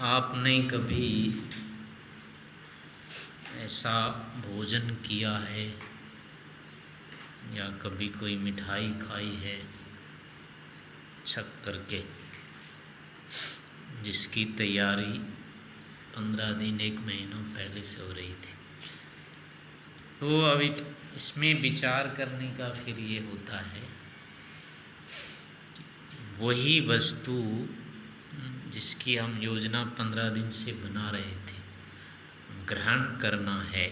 आपने कभी ऐसा भोजन किया है या कभी कोई मिठाई खाई है छक करके जिसकी तैयारी 15 दिन 1 महीनों पहले से हो रही थी? तो अभी इसमें विचार करने का फिर ये होता है, वही वस्तु जिसकी हम योजना 15 दिन से बना रहे थे ग्रहण करना है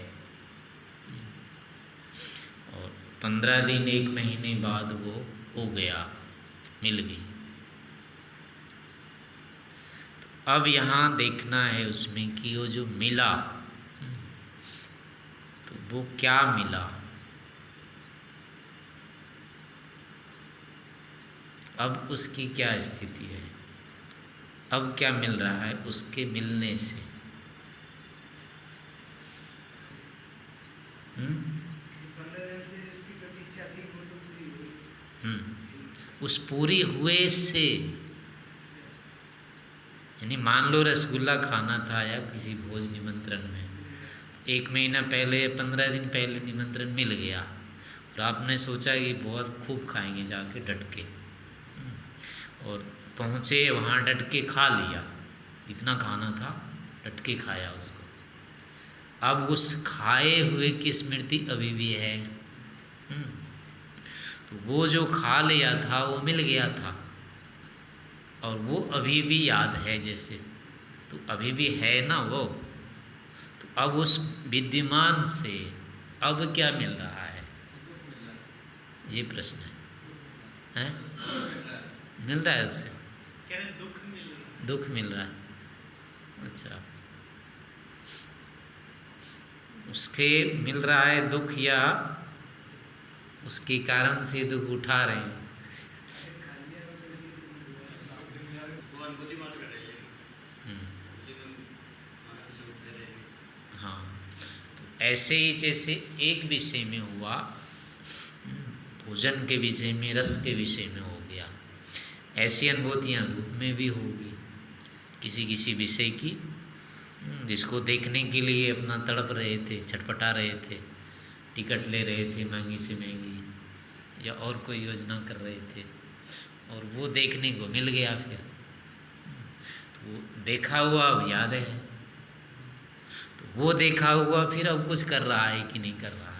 और 15 दिन 1 महीने बाद वो हो गया, मिल गई। तो अब यहाँ देखना है उसमें कि वो जो मिला तो वो क्या मिला। अब उसकी क्या स्थिति है, अब क्या मिल रहा है उसके मिलने से। उस पूरी हुए से, यानी मान लो रसगुल्ला खाना था या किसी भोज निमंत्रण में 1 महीना पहले या 15 दिन पहले निमंत्रण मिल गया और आपने सोचा कि बहुत खूब खाएंगे जाके डट के, और पहुँचे वहाँ डट के खा लिया, इतना खाना था डट के खाया उसको। अब उस खाए हुए की स्मृति अभी भी है। तो वो जो खा लिया था वो मिल गया था और वो अभी भी याद है जैसे, तो अभी भी है ना वो। तो अब उस विद्यमान से अब क्या मिल रहा है, ये प्रश्न है, हैं? मिल रहा है उससे दुख मिल रहा है। अच्छा, उसके मिल रहा है दुख या उसके कारण से दुख उठा रहे हैं? हाँ, तो ऐसे ही जैसे एक विषय में हुआ, भोजन के विषय में, रस के विषय में हो गया, ऐसी अनुभूतियाँ रूप में भी होगी किसी किसी विषय की, जिसको देखने के लिए अपना तड़प रहे थे, छटपटा रहे थे, टिकट ले रहे थे महंगी से महंगी, या और कोई योजना कर रहे थे और वो देखने को मिल गया। फिर तो वो देखा हुआ अब याद है, तो वो देखा हुआ फिर अब कुछ कर रहा है कि नहीं कर रहा है।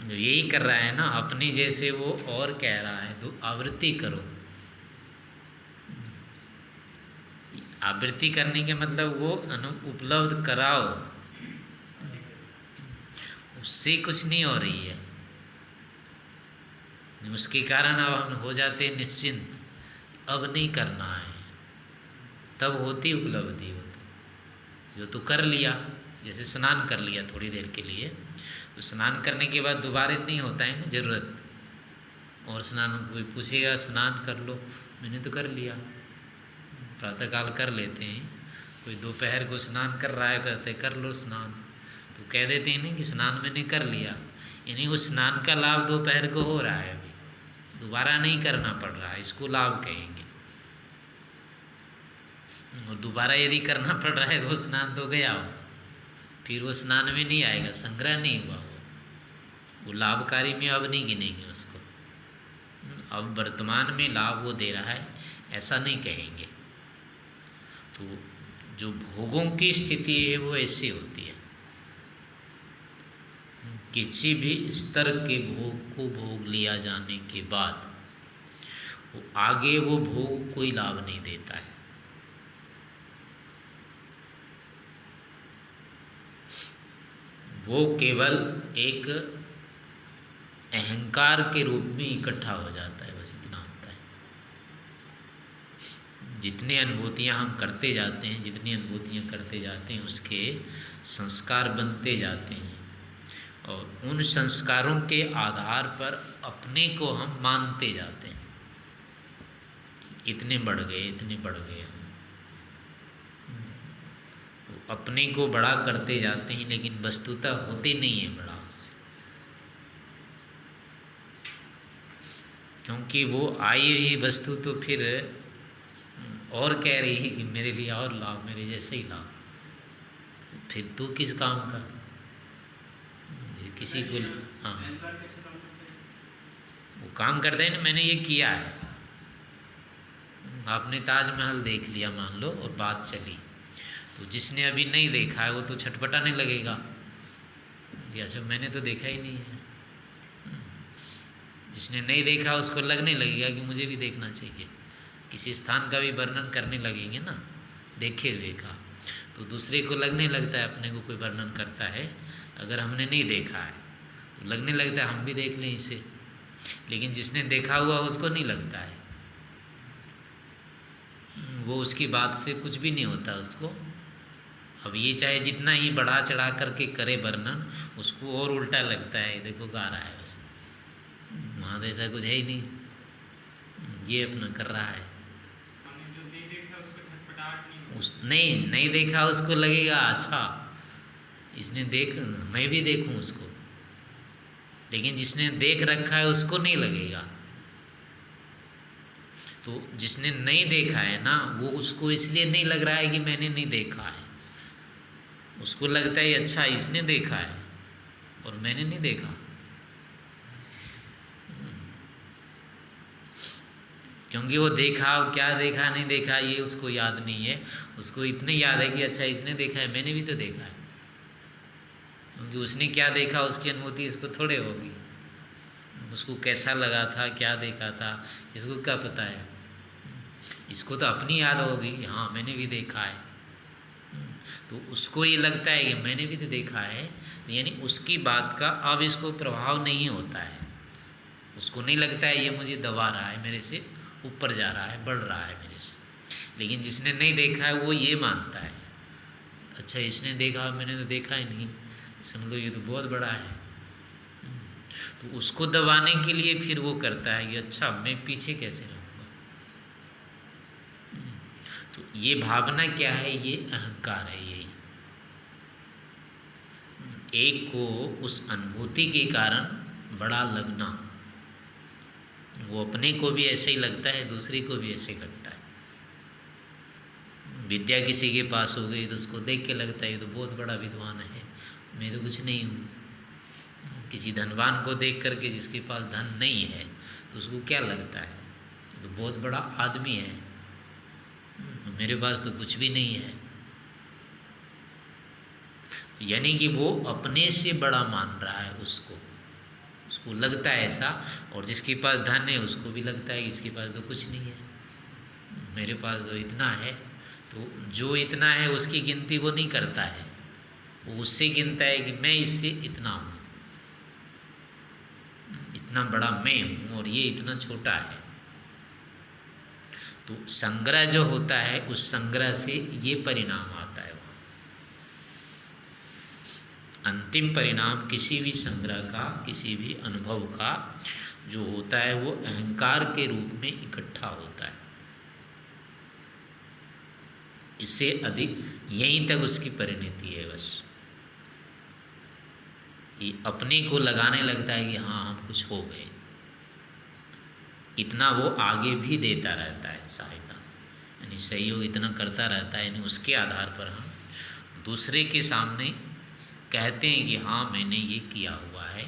जो यही कर रहा है ना अपनी, जैसे वो और कह रहा है तो आवृत्ति करो। आवृत्ति करने के मतलब वो उपलब्ध कराओ, उससे कुछ नहीं हो रही है, उसके कारण अब हम हो जाते हैं निश्चिंत, अब नहीं करना है, तब होती उपलब्धि। हो जो तो कर लिया, जैसे स्नान कर लिया थोड़ी देर के लिए, तो स्नान करने के बाद दोबारा नहीं होता है ना ज़रूरत, और स्नान कोई पूछेगा स्नान कर लो, मैंने तो कर लिया, प्रातःकाल कर लेते हैं, कोई दोपहर को स्नान कर रहा है कहते कर लो स्नान, तो कह देते हैं ना कि स्नान मैंने कर लिया, यानी उस स्नान का लाभ दोपहर को हो रहा है, अभी दोबारा नहीं करना पड़ रहा है, इसको लाभ कहेंगे। और दोबारा यदि करना पड़ रहा है तो स्नान तो गया हो, फिर वो स्नान में नहीं आएगा, संग्रह नहीं हुआ वो लाभकारी में अब नहीं गिनेंगे उसको, अब वर्तमान में लाभ वो दे रहा है ऐसा नहीं कहेंगे। तो जो भोगों की स्थिति है वो ऐसी होती है, किसी भी स्तर के भोग को भोग लिया जाने के बाद वो आगे वो भोग कोई लाभ नहीं देता है। वो केवल एक अहंकार के रूप में इकट्ठा हो जाता है, बस इतना होता है। जितनी अनुभूतियाँ हम करते जाते हैं, जितनी अनुभूतियाँ करते जाते हैं उसके संस्कार बनते जाते हैं, और उन संस्कारों के आधार पर अपने को हम मानते जाते हैं, इतने बढ़ गए इतने बढ़ गए। अपने को बड़ा करते जाते हैं, लेकिन वस्तुतः होते नहीं है बड़ा उससे, क्योंकि वो आई हुई वस्तु तो फिर और कह रही है कि मेरे लिए और लाओ, मेरे जैसे ही लाओ। फिर तू किस काम का? किसी को हाँ वो काम करते हैं ना, मैंने ये किया है। आपने ताजमहल देख लिया मान लो और बात चली, तो जिसने अभी नहीं देखा है वो तो छटपटाने लगेगा, ऐसे मैंने तो देखा ही नहीं है। जिसने नहीं देखा उसको लगने लगेगा कि मुझे भी देखना चाहिए। किसी स्थान का भी वर्णन करने लगेंगे ना देखे हुए का, तो दूसरे को लगने लगता है, अपने को कोई वर्णन करता है अगर हमने नहीं देखा है तो लगने लगता है हम भी देख लें इसे, लेकिन जिसने देखा हुआ उसको नहीं लगता है, वो उसकी बात से कुछ भी नहीं होता उसको। अब ये चाहे जितना ही बढ़ा चढ़ा करके करे वर्णन, उसको और उल्टा लगता है, देखो गा रहा है बस, वहाँ तो ऐसा कुछ है ही नहीं, ये अपना कर रहा है। उस नहीं देखा उसको लगेगा अच्छा इसने देख, मैं भी देखूं उसको, लेकिन जिसने देख रखा है उसको नहीं लगेगा। तो जिसने नहीं देखा है ना, वो उसको इसलिए नहीं लग रहा है कि मैंने नहीं देखा है, उसको लगता है अच्छा इसने देखा है और मैंने नहीं देखा। क्योंकि वो देखा, क्या देखा नहीं देखा ये उसको याद नहीं है, उसको इतने याद है कि अच्छा इसने देखा है, मैंने भी तो देखा है। क्योंकि उसने क्या देखा उसकी अनुभूति इसको थोड़े होगी, उसको कैसा लगा था, क्या देखा था, इसको क्या पता है। इसको तो अपनी याद होगी, हाँ मैंने भी देखा है, तो उसको ये लगता है कि मैंने भी तो देखा है, तो यानी उसकी बात का अब इसको प्रभाव नहीं होता है, उसको नहीं लगता है ये मुझे दबा रहा है, मेरे से ऊपर जा रहा है, बढ़ रहा है मेरे से। लेकिन जिसने नहीं देखा है वो ये मानता है अच्छा इसने देखा, मैंने तो देखा ही नहीं, समझ लो ये तो बहुत बड़ा है। तो उसको दबाने के लिए फिर वो करता है कि अच्छा मैं पीछे कैसे रहूँगा। तो ये भावना क्या है, ये अहंकार है। यही एक को उस अनुभूति के कारण बड़ा लगना, वो अपने को भी ऐसे ही लगता है, दूसरे को भी ऐसे लगता है। विद्या किसी के पास हो गई तो उसको देख के लगता है ये तो बहुत बड़ा विद्वान है, मैं तो कुछ नहीं हूँ। किसी धनवान को देख करके जिसके पास धन नहीं है तो उसको क्या लगता है, तो बहुत बड़ा आदमी है, मेरे पास तो कुछ भी नहीं है। यानी कि वो अपने से बड़ा मान रहा है उसको लगता है ऐसा। और जिसके पास धन है उसको भी लगता है कि इसके पास तो कुछ नहीं है, मेरे पास तो इतना है। तो जो इतना है उसकी गिनती वो नहीं करता है, वो उससे गिनता है कि मैं इससे इतना हूँ, इतना बड़ा मैं हूँ और ये इतना छोटा है। तो संग्रह जो होता है उस संग्रह से ये परिणाम आता है। अंतिम परिणाम किसी भी संग्रह का, किसी भी अनुभव का जो होता है वो अहंकार के रूप में इकट्ठा होता है। इससे अधिक यहीं तक उसकी परिणति है। बस ये अपने को लगाने लगता है कि हाँ हम कुछ हो गए, इतना वो आगे भी देता रहता है सहायता, यानी सहयोग इतना करता रहता है, यानी उसके आधार पर हम दूसरे के सामने कहते हैं कि हाँ मैंने ये किया हुआ है।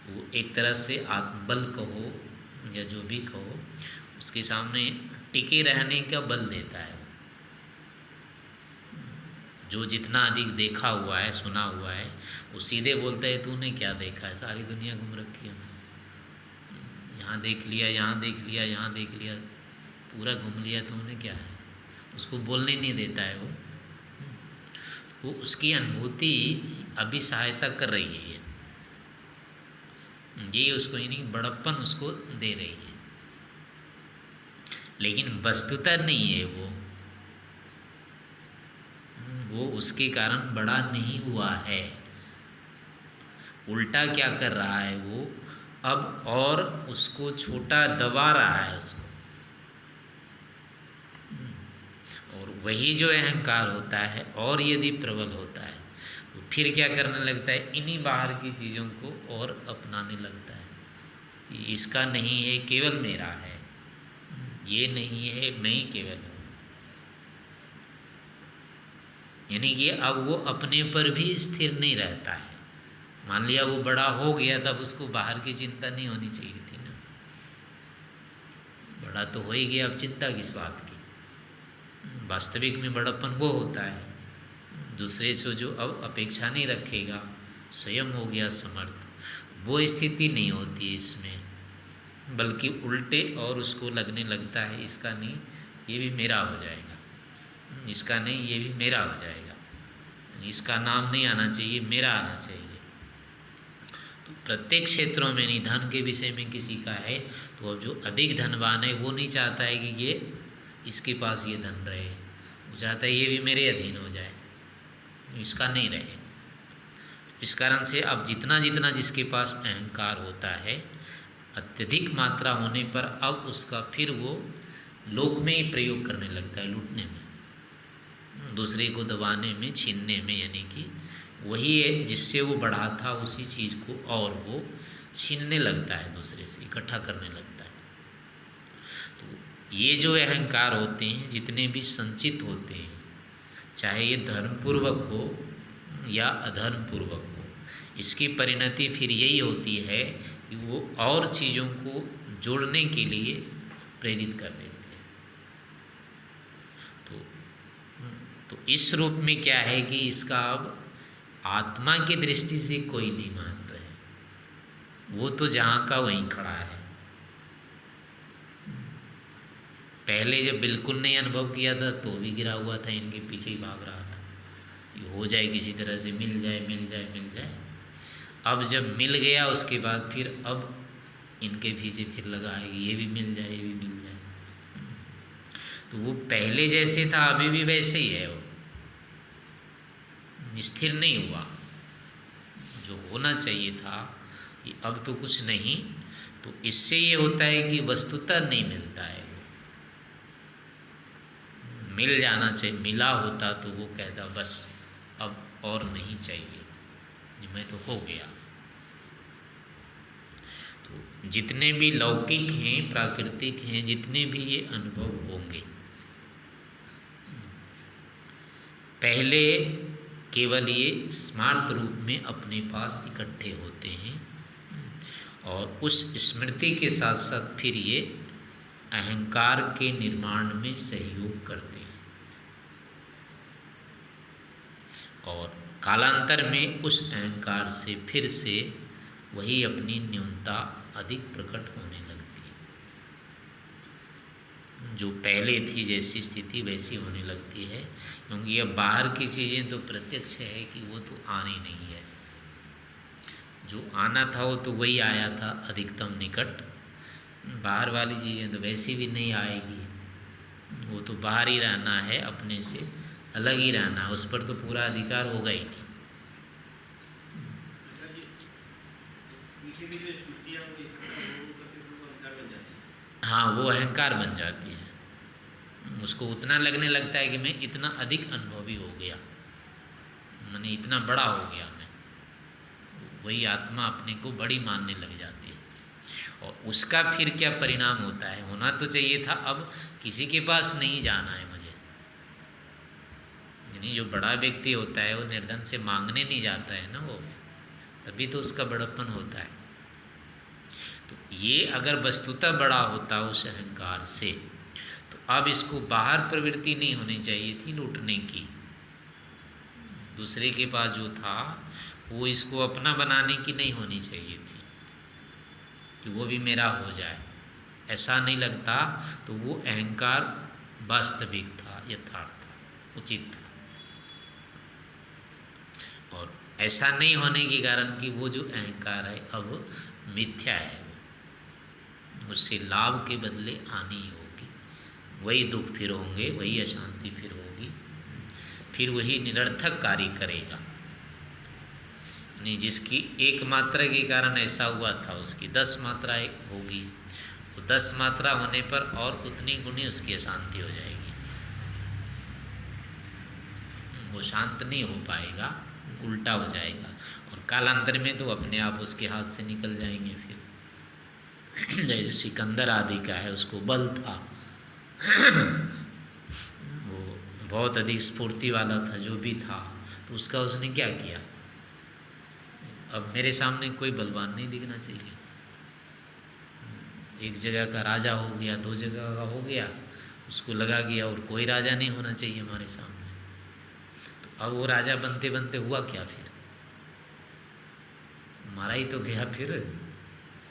वो एक तरह से आत्मबल कहो या जो भी कहो, उसके सामने टिके रहने का बल देता है। जो जितना अधिक देखा हुआ है, सुना हुआ है, वो सीधे बोलता है तूने क्या देखा है, सारी दुनिया घूम रखी है, यहाँ देख लिया, यहाँ देख लिया, यहाँ देख लिया, पूरा घूम लिया, तुमने क्या है। उसको बोलने नहीं देता है वो उसकी अनुभूति अभी सहायता कर रही है, ये उसको यानी बड़प्पन उसको दे रही है, लेकिन वस्तुतः नहीं है वो उसके कारण बड़ा नहीं हुआ है। उल्टा क्या कर रहा है वो, अब और उसको छोटा दबा रहा है उसको, और वही जो अहंकार होता है और यदि प्रबल होता है तो फिर क्या करने लगता है, इन्हीं बाहर की चीज़ों को और अपनाने लगता है। इसका नहीं है, केवल मेरा है, ये नहीं है, मैं ही केवल हूँ। यानी कि अब वो अपने पर भी स्थिर नहीं रहता है। मान लिया वो बड़ा हो गया, तब उसको बाहर की चिंता नहीं होनी चाहिए थी ना। बड़ा तो हो ही गया, अब चिंता किस बात की। वास्तविक में बड़प्पन वो होता है दूसरे से जो अब अपेक्षा नहीं रखेगा, स्वयं हो गया समर्थ। वो स्थिति नहीं होती है इसमें, बल्कि उल्टे और उसको लगने लगता है इसका नहीं ये भी मेरा हो जाएगा, इसका नहीं ये भी मेरा हो जाएगा, इसका नाम नहीं आना चाहिए, मेरा आना चाहिए। तो प्रत्येक क्षेत्रों में नहीं, धन के विषय में किसी का है तो अब जो अधिक धनवान है वो नहीं चाहता है कि ये इसके पास ये धन रहे, वो चाहता है ये भी मेरे अधीन हो जाए, इसका नहीं रहे। इस कारण से अब जितना जितना जिसके पास अहंकार होता है, अत्यधिक मात्रा होने पर अब उसका फिर वो लोक में ही प्रयोग करने लगता है, लूटने में, दूसरे को दबाने में, छीनने में। यानी कि वही है जिससे वो बढ़ा था उसी चीज़ को और वो छीनने लगता है, दूसरे से इकट्ठा करने लगता है। तो ये जो अहंकार होते हैं जितने भी संचित होते हैं, चाहे ये धर्मपूर्वक हो या अधर्मपूर्वक हो, इसकी परिणति फिर यही होती है कि वो और चीज़ों को जोड़ने के लिए प्रेरित कर देते हैं। तो इस रूप में क्या है कि इसका अब आत्मा की दृष्टि से कोई नहीं महत्व है, वो तो जहाँ का वहीं खड़ा है। पहले जब बिल्कुल नहीं अनुभव किया था तो भी गिरा हुआ था, इनके पीछे ही भाग रहा था, ये हो जाए किसी तरह से, मिल जाए मिल जाए मिल जाए। अब जब मिल गया उसके बाद फिर अब इनके पीछे फिर लगा है ये भी मिल जाए, ये भी मिल जाए। तो वो पहले जैसे था अभी भी वैसे ही है, वो स्थिर नहीं हुआ। जो होना चाहिए था कि अब तो कुछ नहीं, तो इससे ये होता है कि वस्तुतः नहीं मिलता है, मिल जाना चाहिए। मिला होता तो वो कहता बस अब और नहीं चाहिए, मैं तो हो गया। तो जितने भी लौकिक हैं, प्राकृतिक हैं, जितने भी ये अनुभव होंगे, पहले केवल ये स्मार्त रूप में अपने पास इकट्ठे होते हैं और उस स्मृति के साथ साथ फिर ये अहंकार के निर्माण में सहयोग करते हैं और कालांतर में उस अहंकार से फिर से वही अपनी न्यूनता अधिक प्रकट होने लगती है। जो पहले थी जैसी स्थिति वैसी होने लगती है, क्योंकि अब बाहर की चीज़ें तो प्रत्यक्ष है कि वो तो आनी नहीं है। जो आना था वो तो वही आया था अधिकतम निकट, बाहर वाली चीज़ें तो वैसी भी नहीं आएगी, वो तो बाहर ही रहना है, अपने से अलग ही रहना है, उस पर तो पूरा अधिकार होगा ही नहीं। हाँ, वो अहंकार बन जाती है, उसको उतना लगने लगता है कि मैं इतना अधिक अनुभवी हो गया, मैंने इतना बड़ा हो गया मैं, वही आत्मा अपने को बड़ी मानने लग जाती है। और उसका फिर क्या परिणाम होता है, होना तो चाहिए था अब किसी के पास नहीं जाना है मुझे। यानी जो बड़ा व्यक्ति होता है वो निर्धन से मांगने नहीं जाता है ना, वो तभी तो उसका बड़प्पन होता है। तो ये अगर वस्तुतः बड़ा होता उस अहंकार से, तो अब इसको बाहर प्रवृत्ति नहीं होनी चाहिए थी लूटने की। दूसरे के पास जो था वो इसको अपना बनाने की नहीं होनी चाहिए थी कि वो भी मेरा हो जाए, ऐसा नहीं लगता। तो वो अहंकार वास्तविक था, यथार्थ था, उचित था। और ऐसा नहीं होने के कारण कि वो जो अहंकार है अब मिथ्या है, उससे लाभ के बदले हानि होगी, वही दुख फिर होंगे, वही अशांति फिर होगी, फिर वही निरर्थक कार्य करेगा। नहीं, जिसकी एक मात्रा के कारण ऐसा हुआ था उसकी 10 मात्राएं होगी, तो 10 मात्रा होने पर और उतनी गुनी उसकी अशांति हो जाएगी। वो शांत नहीं हो पाएगा, उल्टा हो जाएगा और कालांतर में तो अपने आप उसके हाथ से निकल जाएंगे फिर। जैसे सिकंदर आदि का है, उसको बल था, वो बहुत अधिक स्फूर्ति वाला था, जो भी था, तो उसका उसने क्या किया। अब मेरे सामने कोई बलवान नहीं दिखना चाहिए, एक जगह का राजा हो गया, दो जगह का हो गया, उसको लगा गया, और कोई राजा नहीं होना चाहिए हमारे सामने। तो अब वो राजा बनते बनते हुआ क्या, फिर मारा ही तो गया, फिर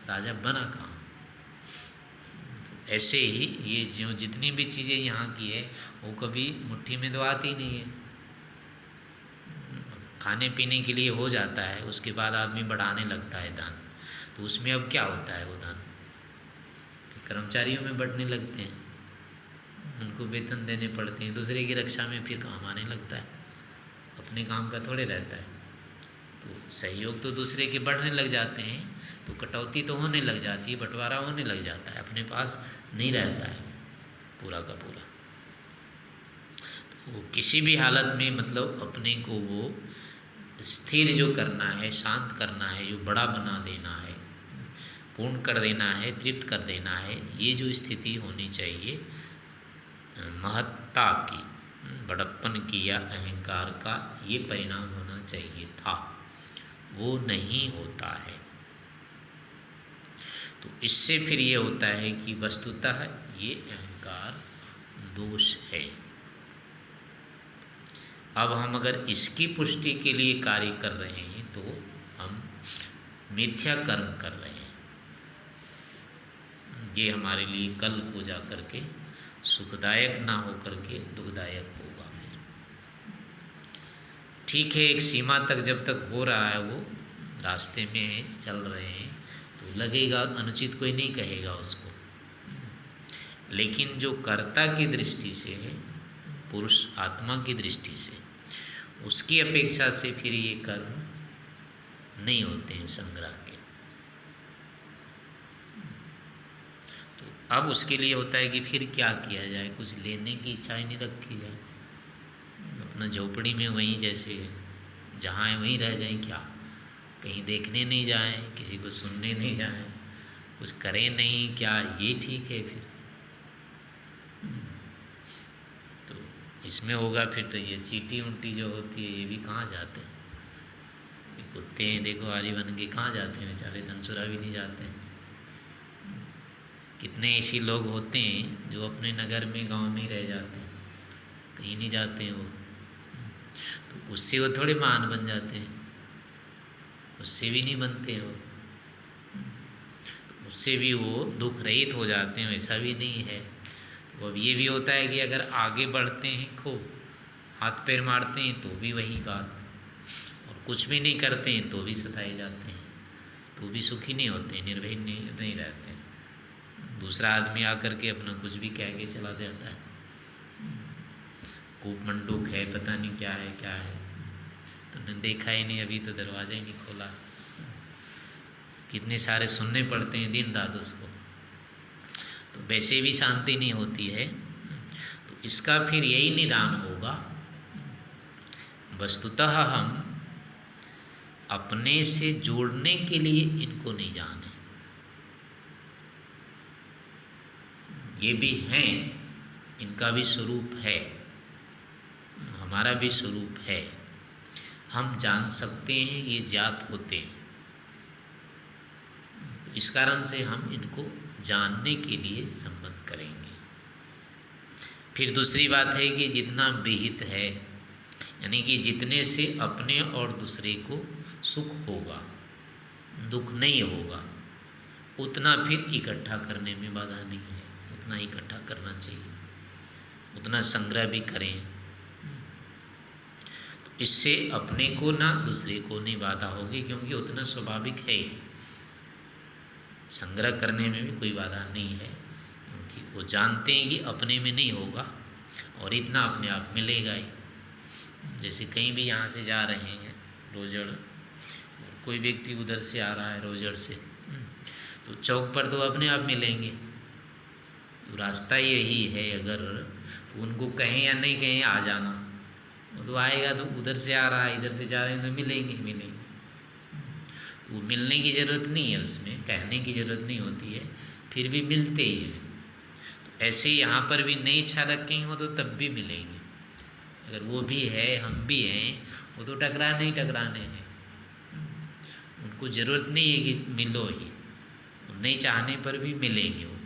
राजा बना कहाँ। ऐसे ही ये जो जितनी भी चीज़ें यहाँ की है वो कभी मुट्ठी में तो आती नहीं है। खाने पीने के लिए हो जाता है, उसके बाद आदमी बढ़ाने लगता है दान, तो उसमें अब क्या होता है, वो दान कर्मचारियों में बढ़ने लगते हैं, उनको वेतन देने पड़ते हैं, दूसरे की रक्षा में फिर काम आने लगता है, अपने काम का थोड़े रहता है। तो सहयोग तो दूसरे के बढ़ने लग जाते हैं, तो कटौती तो होने लग जाती है, बंटवारा होने लग जाता है, अपने पास नहीं रहता है पूरा का पूरा। तो वो किसी भी हालत में मतलब अपने को वो स्थिर जो करना है, शांत करना है, जो बड़ा बना देना है, पूर्ण कर देना है, तृप्त कर देना है, ये जो स्थिति होनी चाहिए महत्ता की, बड़प्पन की या अहंकार का ये परिणाम होना चाहिए था, वो नहीं होता है। तो इससे फिर ये होता है कि वस्तुतः ये अहंकार दोष है। अब हम अगर इसकी पुष्टि के लिए कार्य कर रहे हैं तो हम मिथ्या कर्म कर रहे हैं, ये हमारे लिए कल को जा कर के सुखदायक ना हो करके दुखदायक होगा। ठीक है, एक सीमा तक जब तक हो रहा है, वो रास्ते में चल रहे हैं, तो लगेगा अनुचित, कोई नहीं कहेगा उसको, लेकिन जो कर्ता की दृष्टि से है, पुरुष आत्मा की दृष्टि से, उसकी अपेक्षा से फिर ये कर्म नहीं होते हैं संग्रह के। तो अब उसके लिए होता है कि फिर क्या किया जाए, कुछ लेने की इच्छा ही नहीं रखी जाए, अपना झोपड़ी में वहीं जैसे जहाँ है वहीं रह जाएं, क्या कहीं देखने नहीं जाएं, किसी को सुनने नहीं जाएं, कुछ करें नहीं, क्या ये ठीक है फिर? तो इसमें होगा फिर तो ये चींटी उंटी जो होती है, ये भी कहाँ जाते हैं, ये कुत्ते हैं देखो आरी बन के कहाँ जाते हैं बेचारे, धनसुरा भी नहीं जाते हैं। कितने ऐसे लोग होते हैं जो अपने नगर में गांव में ही रह जाते हैं, कहीं नहीं जाते हैं वो, तो उससे वो थोड़े महान बन जाते हैं, उससे भी नहीं बनते हो, उससे भी वो दुख रहित हो जाते हैं, वैसा भी नहीं है। तो अब ये भी होता है कि अगर आगे बढ़ते हैं, खूब हाथ पैर मारते हैं तो भी वही बात, और कुछ भी नहीं करते हैं तो भी सताए जाते हैं, तो भी सुखी नहीं होते, निर्भय नहीं रहते। दूसरा आदमी आकर के अपना कुछ भी कह के चला जाता है, कूप मंडूक है, पता नहीं क्या है क्या है, तुमने देखा ही नहीं, अभी तो दरवाज़ा ही नहीं खोला, कितने सारे सुनने पड़ते हैं दिन रात उसको, तो वैसे भी शांति नहीं होती है। तो इसका फिर यही निदान होगा, वस्तुतः हम अपने से जोड़ने के लिए इनको नहीं जाने, ये भी हैं, इनका भी स्वरूप है, हमारा भी स्वरूप है, हम जान सकते हैं, ये ज्ञात होते हैं, इस कारण से हम इनको जानने के लिए संबंध करेंगे। फिर दूसरी बात है कि जितना विहित है, यानी कि जितने से अपने और दूसरे को सुख होगा, दुख नहीं होगा, उतना फिर इकट्ठा करने में बाधा नहीं है, उतना इकट्ठा करना चाहिए, उतना संग्रह भी करें, तो इससे अपने को ना दूसरे को नहीं बाधा होगी, क्योंकि उतना स्वाभाविक है, संग्रह करने में भी कोई बाधा नहीं है, क्योंकि वो जानते हैं कि अपने में नहीं होगा और इतना अपने आप मिलेगा ही। जैसे कहीं भी यहाँ से जा रहे हैं रोजड़, कोई व्यक्ति उधर से आ रहा है रोजड़ से, तो चौक पर तो अपने आप मिलेंगे, तो रास्ता यही है, अगर उनको कहें या नहीं कहें आ जाना, वो तो आएगा तो उधर से आ रहा है, इधर से जा रहे हैं तो मिलेंगे मिलेंगे। वो मिलने की ज़रूरत नहीं है, उसमें कहने की ज़रूरत नहीं होती है, फिर भी मिलते ही हैं। तो ऐसे यहाँ पर भी नहीं इच्छा रखेंगे वो तो तब भी मिलेंगे। अगर वो भी है हम भी हैं, वो तो टकराने ही टकराने हैं। उनको ज़रूरत नहीं है कि मिलो ही, नहीं चाहने पर भी मिलेंगे वो।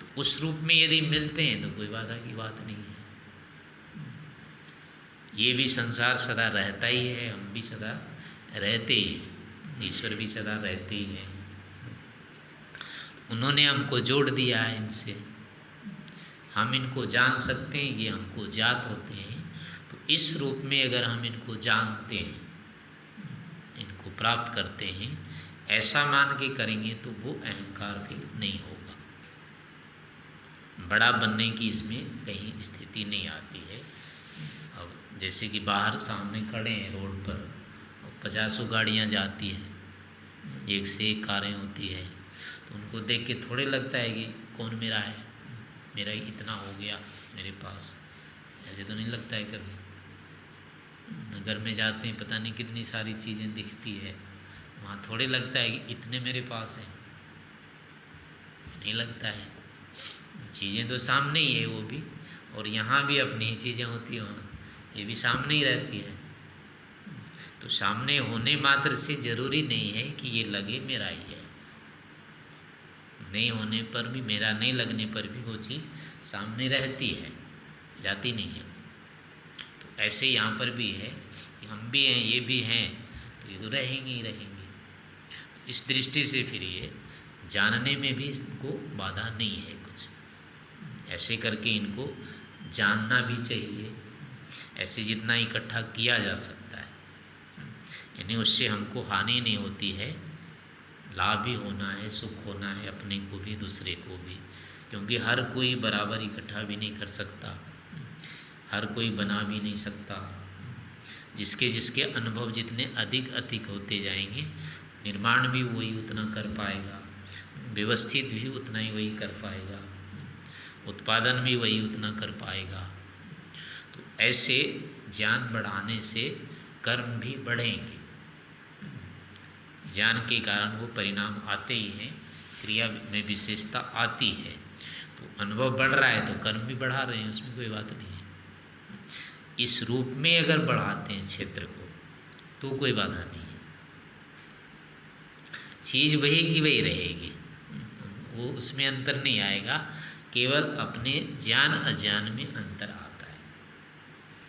तो उस रूप में यदि मिलते हैं तो कोई बाधा की बात नहीं है। ये भी संसार सदा रहता ही है, हम भी सदा रहते ही हैं, ईश्वर भी सदा रहते ही हैं। उन्होंने हमको जोड़ दिया है इनसे, हम इनको जान सकते हैं, ये हमको जात होते हैं। तो इस रूप में अगर हम इनको जानते हैं, इनको प्राप्त करते हैं, ऐसा मान के करेंगे तो वो अहंकार फिर नहीं होगा। बड़ा बनने की इसमें कहीं स्थिति नहीं आती है। अब जैसे कि बाहर सामने खड़े हैं रोड पर, 50 गाड़ियाँ जाती हैं, एक से एक कारें होती है, तो उनको देख के थोड़े लगता है कि कौन मेरा है, मेरा इतना हो गया मेरे पास, ऐसे तो नहीं लगता है कभी। नगर में जाते हैं, पता नहीं कितनी सारी चीज़ें दिखती है, वहाँ थोड़े लगता है कि इतने मेरे पास हैं, नहीं लगता है। चीज़ें तो सामने ही है वो भी, और यहाँ भी अपनी ही चीज़ें होती हैं, वहाँ ये भी सामने ही रहती है। तो सामने होने मात्र से ज़रूरी नहीं है कि ये लगे मेरा ही है। नहीं होने पर भी, मेरा नहीं लगने पर भी वो चीज़ सामने रहती है, जाती नहीं है। तो ऐसे यहाँ पर भी है कि हम भी हैं, ये भी हैं, तो ये तो रहेंगे ही रहेंगे। इस दृष्टि से फिर ये जानने में भी इनको बाधा नहीं है कुछ। ऐसे करके इनको जानना भी चाहिए, ऐसे जितना इकट्ठा किया जा सकता है, यानी उससे हमको हानि नहीं होती है, लाभ भी होना है, सुख होना है, अपने को भी दूसरे को भी। क्योंकि हर कोई बराबर इकट्ठा भी नहीं कर सकता, हर कोई बना भी नहीं सकता। जिसके जिसके अनुभव जितने अधिक अधिक होते जाएंगे, निर्माण भी वही उतना कर पाएगा, व्यवस्थित भी उतना ही वही कर पाएगा, उत्पादन भी वही उतना कर पाएगा। तो ऐसे ज्ञान बढ़ाने से कर्म भी बढ़ेंगे। ज्ञान के कारण वो परिणाम आते ही हैं, क्रिया में विशेषता आती है। तो अनुभव बढ़ रहा है तो कर्म भी बढ़ा रहे हैं, उसमें कोई बात नहीं है। इस रूप में अगर बढ़ाते हैं क्षेत्र को तो कोई बाधा नहीं है, चीज़ वही की वही रहेगी, वो उसमें अंतर नहीं आएगा। केवल अपने ज्ञान अज्ञान में अंतर आता है,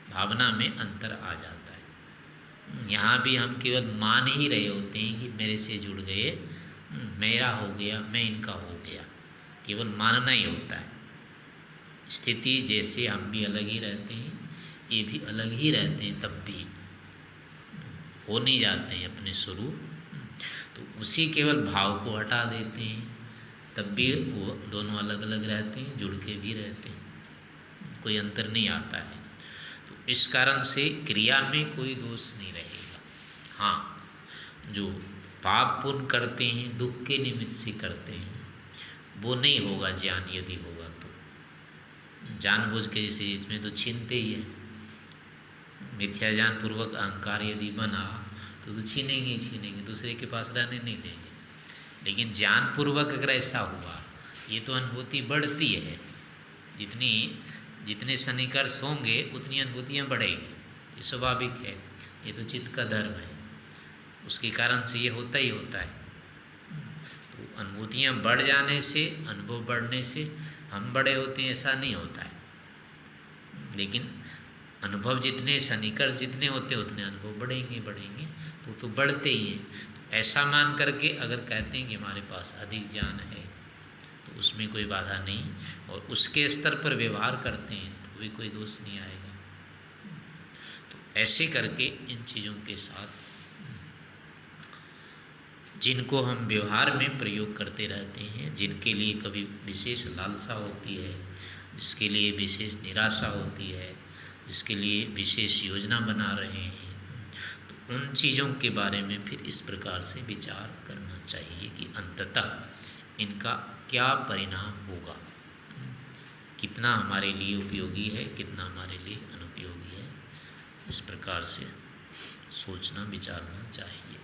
भावना में अंतर आ जाता है। यहाँ भी हम केवल मान ही रहे होते हैं कि मेरे से जुड़ गए, मेरा हो गया, मैं इनका हो गया, केवल मानना ही होता है। स्थिति जैसे हम भी अलग ही रहते हैं, ये भी अलग ही रहते हैं, तब भी हो नहीं जाते हैं अपने स्वरूप। तो उसी केवल भाव को हटा देते हैं, तब भी वो दोनों अलग अलग रहते हैं, जुड़ के भी रहते हैं, कोई अंतर नहीं आता है। तो इस कारण से क्रिया में कोई दोष नहीं रहेगा। हाँ, जो पाप पुण्य करते हैं, दुख के निमित्त से करते हैं, वो नहीं होगा ज्ञान। यदि होगा तो जानबूझ के, जैसे इसमें तो छीनते ही है, मिथ्या ज्ञान पूर्वक अहंकार यदि बना तो छीनेंगे ही छीनेंगे, दूसरे के पास रहने नहीं देंगे। लेकिन ज्ञान पूर्वक अगर ऐसा हुआ, ये तो अनुभूति बढ़ती है, जितने सन्निकर्ष होंगे उतनी अनुभूतियाँ बढ़ेगी, ये स्वाभाविक है, ये तो चित्त का धर्म है, उसके कारण से ये होता ही होता है। तो अनुभूतियाँ बढ़ जाने से, अनुभव बढ़ने से हम बड़े होते हैं ऐसा नहीं होता है। लेकिन अनुभव जितने, सन्निकर्ष जितने होते हैं उतने अनुभव बढ़ेंगे बढ़ेंगे, तो बढ़ते ही हैं। ऐसा मान करके अगर कहते हैं कि हमारे पास अधिक ज्ञान है तो उसमें कोई बाधा नहीं, और उसके स्तर पर व्यवहार करते हैं तो भी कोई दोष नहीं आएगा। तो ऐसे करके इन चीज़ों के साथ जिनको हम व्यवहार में प्रयोग करते रहते हैं, जिनके लिए कभी विशेष लालसा होती है, जिसके लिए विशेष निराशा होती है, जिसके लिए विशेष योजना बना रहे हैं, तो उन चीज़ों के बारे में फिर इस प्रकार से विचार करना चाहिए कि अंततः इनका क्या परिणाम होगा, कितना हमारे लिए उपयोगी है, कितना हमारे लिए अनुपयोगी है। इस प्रकार से सोचना विचारना चाहिए।